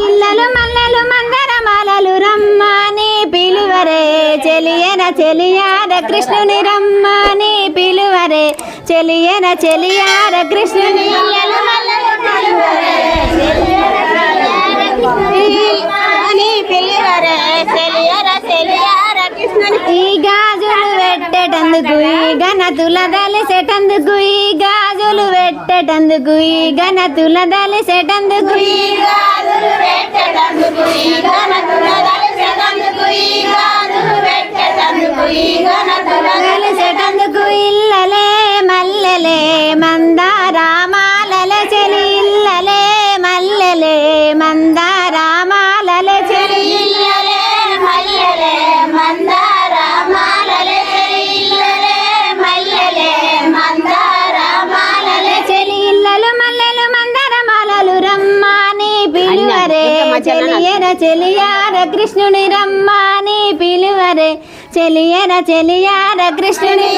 ఇల్లలు మల్లెలు మందరమాలలు రమ్మని పిలువరే చెలియన చెలియార కృష్ణుని రమ్మని పిలువరే చెలియన చెలియార కృష్ణుని ఈ గాజులు పెట్టేటందుకు ఈ గణతుల దలిసేటందుకు ఈ గాజులు పెట్టేటందుకు ఈ గణతుల దలిసేటందుకు దలిసేటందుకు ఇల్లలే మల్లెలే మందారామాలలే చెలి ఇల్లలే మల్లెలే మందారామాలలే చెలి చెలియన చెలియార కృష్ణుని రమ్మని పిలువరే చెలియన చెలియార కృష్ణుని